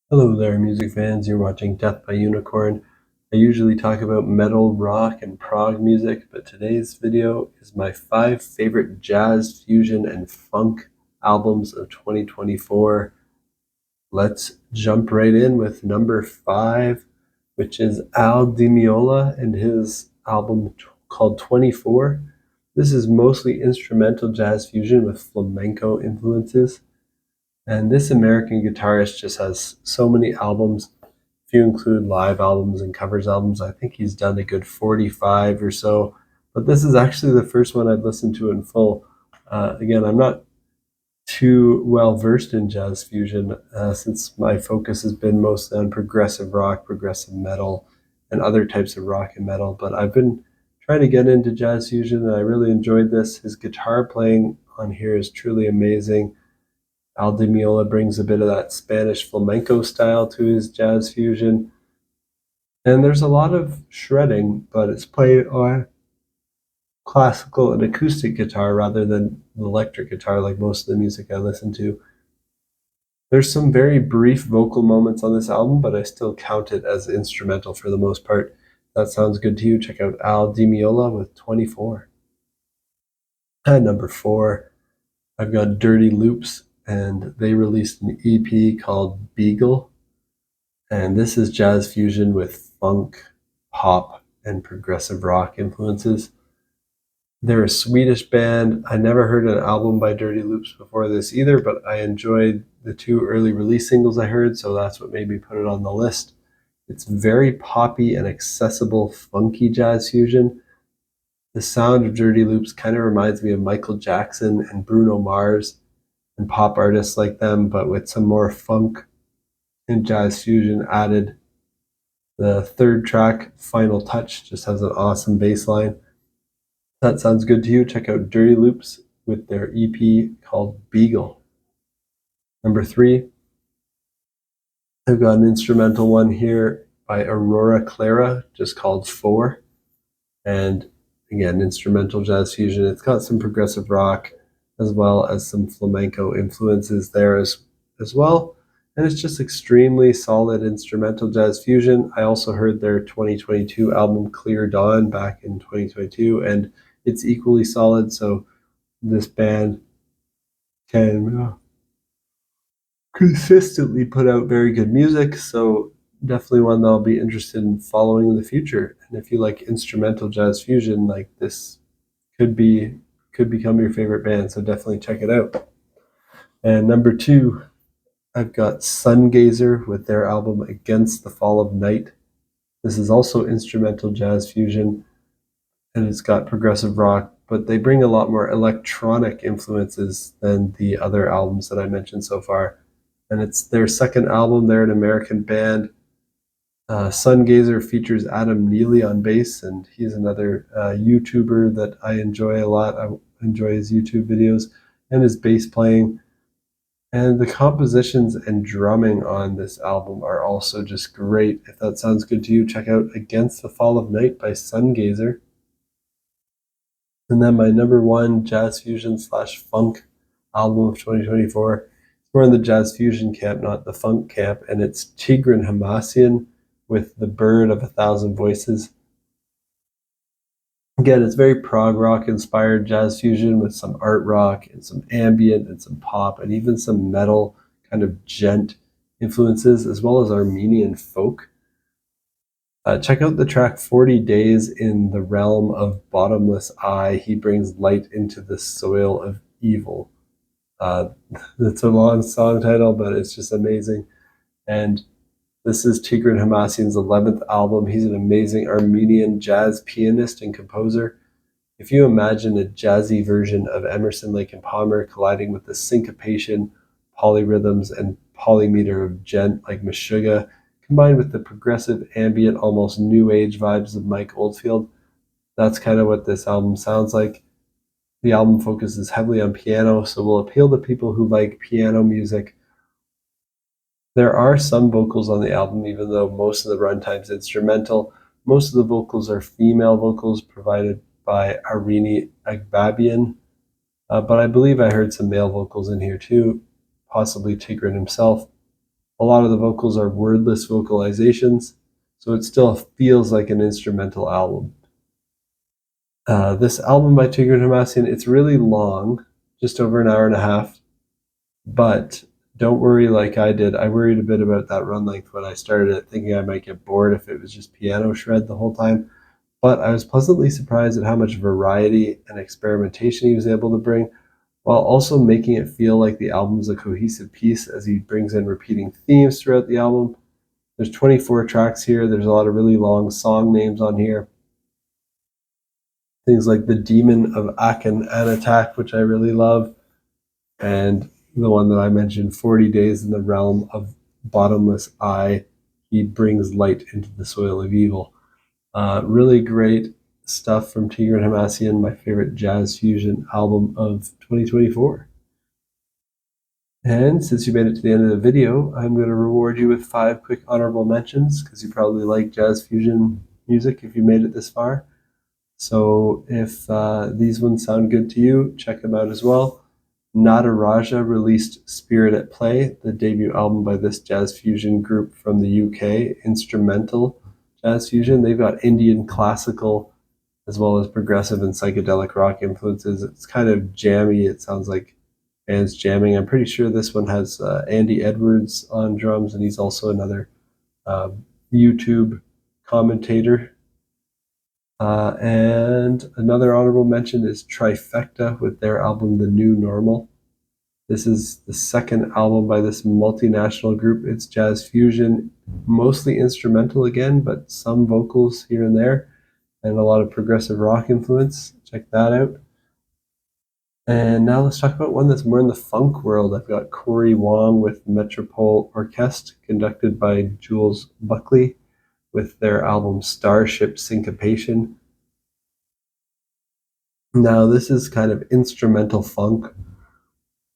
Hello there, music fans. You're watching Death by Unicorn. I usually talk about metal, rock, and prog music, but today's video is my 5 favorite jazz, fusion, and funk albums of 2024. Let's jump right in with number 5, which is Al Di Meola and his album called 24. This is mostly instrumental jazz fusion with flamenco influences. And this American guitarist just has so many albums. If you include live albums and covers albums, I think he's done a good 45 or so. But this is actually the first one I've listened to in full. Again, I'm not too well versed in jazz fusion since my focus has been mostly on progressive rock, progressive metal, and other types of rock and metal. But I've been trying to get into jazz fusion, and I really enjoyed this. His guitar playing on here is truly amazing. Al Di Meola brings a bit of that Spanish flamenco style to his jazz fusion. And there's a lot of shredding, but it's played on classical and acoustic guitar rather than electric guitar like most of the music I listen to. There's some very brief vocal moments on this album, but I still count it as instrumental for the most part. If that sounds good to you, check out Al Di Meola with 24. At number 4, I've got Dirty Loops, and they released an EP called Beagle. And this is jazz fusion with funk, pop, and progressive rock influences. They're a Swedish band. I never heard an album by Dirty Loops before this either, but I enjoyed the 2 early release singles I heard, so that's what made me put it on the list. It's very poppy and accessible, funky jazz fusion. The sound of Dirty Loops kind of reminds me of Michael Jackson and Bruno Mars and pop artists like them, but with some more funk and jazz fusion added. The third track, Final Touch, just has an awesome bass line. That sounds good to you. Check out Dirty Loops with their EP called Beagle. Number 3, I've got an instrumental one here by Aurora Clara, just called 4. And again, instrumental jazz fusion. It's got some progressive rock as well as some flamenco influences there as well. And it's just extremely solid instrumental jazz fusion. I also heard their 2022 album Clear Dawn back in 2022, and it's equally solid. So this band can consistently put out very good music. So definitely one that I'll be interested in following in the future. And if you like instrumental jazz fusion, like this could become your favorite band. So definitely check it out. And number 2, I've got Sungazer with their album Against the Fall of Night. This is also instrumental jazz fusion, and it's got progressive rock, but they bring a lot more electronic influences than the other albums that I mentioned so far. And it's their second album. They're an American band. Sungazer features Adam Neely on bass, and he's another YouTuber that I enjoy a lot. I enjoy his YouTube videos and his bass playing. And the compositions and drumming on this album are also just great. If that sounds good to you, check out Against the Fall of Night by Sungazer. And then my number 1 jazz fusion slash funk album of 2024. We're in the jazz fusion camp, not the funk camp, and it's Tigran Hamasyan with The Bird of a Thousand Voices. Again, it's very prog rock inspired jazz fusion with some art rock and some ambient and some pop and even some metal kind of djent influences, as well as Armenian folk. Check out the track 40 Days in the Realm of Bottomless Eye. He brings light into the soil of evil. It's a long song title, but it's just amazing. And this is Tigran Hamasyan's 11th album. He's an amazing Armenian jazz pianist and composer. If you imagine a jazzy version of Emerson, Lake and Palmer colliding with the syncopation, polyrhythms, and polymeter of djent like Meshuggah, combined with the progressive, ambient, almost new age vibes of Mike Oldfield, that's kind of what this album sounds like. The album focuses heavily on piano, so will appeal to people who like piano music. There are some vocals on the album, even though most of the runtime's instrumental. Most of the vocals are female vocals provided by Arini Agbabian, but I believe I heard some male vocals in here too, possibly Tigran himself. A lot of the vocals are wordless vocalizations, so it still feels like an instrumental album. This album by Tigran Hamasyan, it's really long, just over an hour and a half, but don't worry like I did. I worried a bit about that run length when I started it, thinking I might get bored if it was just piano shred the whole time. But I was pleasantly surprised at how much variety and experimentation he was able to bring, while also making it feel like the album's a cohesive piece as he brings in repeating themes throughout the album. There's 24 tracks here. There's a lot of really long song names on here. Things like The Demon of Akan Anatak, which I really love, and the one that I mentioned, 40 Days in the Realm of Bottomless Eye. He brings light into the soil of evil. Really great stuff from Tigran Hamasyan, my favorite jazz fusion album of 2024. And since you made it to the end of the video, I'm going to reward you with 5 quick honorable mentions, because you probably like jazz fusion music if you made it this far. So if these ones sound good to you, check them out as well. Nada Raja released Spirit at Play, the debut album by this jazz fusion group from the UK, instrumental jazz fusion. They've got Indian classical as well as progressive and psychedelic rock influences. It's kind of jammy. It sounds like bands jamming. I'm pretty sure this one has Andy Edwards on drums, and he's also another YouTube commentator. And another honorable mention is Trifecta with their album The New Normal. This is the second album by this multinational group. It's jazz fusion, mostly instrumental again, but some vocals here and there, and a lot of progressive rock influence. Check that out. And now let's talk about one that's more in the funk world. I've got Corey Wong with Metropole Orchestre, conducted by Jules Buckley, with their album Starship Syncopation. Now this is kind of instrumental funk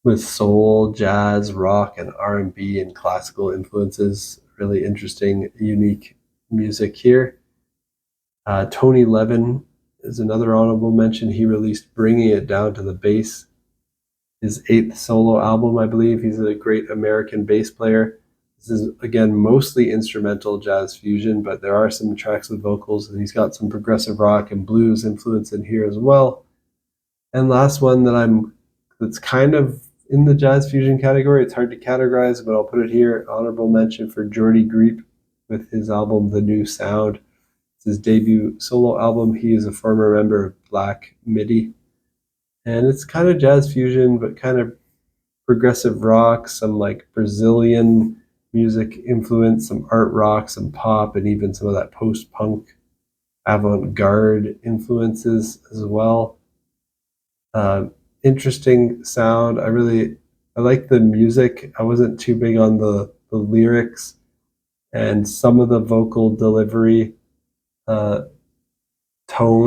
with soul, jazz, rock, and R&B and classical influences. Really interesting, unique music here. Tony Levin is another honorable mention. He released Bringing It Down to the Bass, his 8th solo album, I believe. He's a great American bass player. This is, again, mostly instrumental jazz fusion, but there are some tracks with vocals, and he's got some progressive rock and blues influence in here as well. And last one that's kind of in the jazz fusion category. It's hard to categorize, but I'll put it here. Honorable mention for Jordy Griep with his album The New Sound. It's his debut solo album. He is a former member of Black Midi. And it's kind of jazz fusion, but kind of progressive rock, some like Brazilian music influence, some art rock, some pop, and even some of that post-punk avant-garde influences as well. Interesting sound. I like the music. I wasn't too big on the lyrics and some of the vocal delivery, tone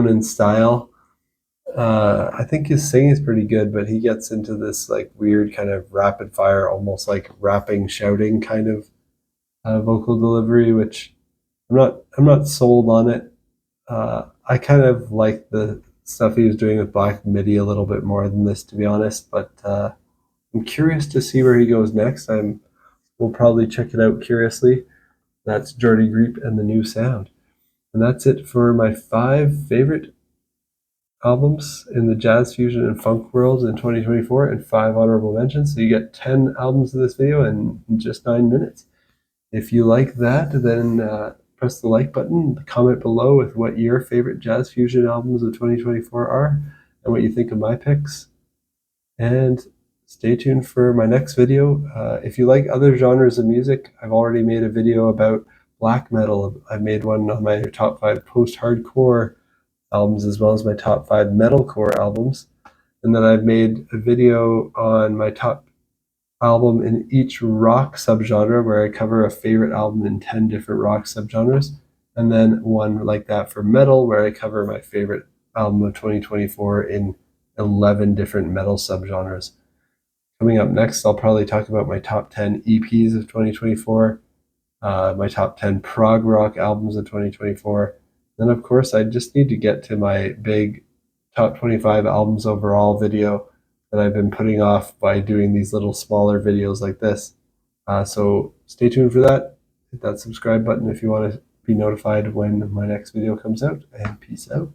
and style. I think his singing is pretty good, but he gets into this like weird kind of rapid fire, almost like rapping, shouting kind of vocal delivery, which I'm not sold on it. I kind of like the stuff he was doing with Black Midi a little bit more than this, to be honest. But I'm curious to see where he goes next. We'll probably check it out curiously. That's Jordy Griep and The New Sound. And that's it for my 5 favorite albums in the jazz fusion and funk world in 2024 and 5 honorable mentions. So you get 10 albums in this video in just 9 minutes. If you like that, then press the like button, comment below with what your favorite jazz fusion albums of 2024 are and what you think of my picks. And stay tuned for my next video. If you like other genres of music, I've already made a video about black metal. I made one on my top 5 post-hardcore albums as well as my top 5 metalcore albums. And then I've made a video on my top album in each rock subgenre, where I cover a favorite album in 10 different rock subgenres, and then one like that for metal, where I cover my favorite album of 2024 in 11 different metal subgenres. Coming up next, I'll probably talk about my top 10 EPs of 2024, my top 10 prog rock albums of 2024. Then, of course, I just need to get to my big top 25 albums overall video that I've been putting off by doing these little smaller videos like this. So stay tuned for that. Hit that subscribe button if you want to be notified when my next video comes out, and peace out.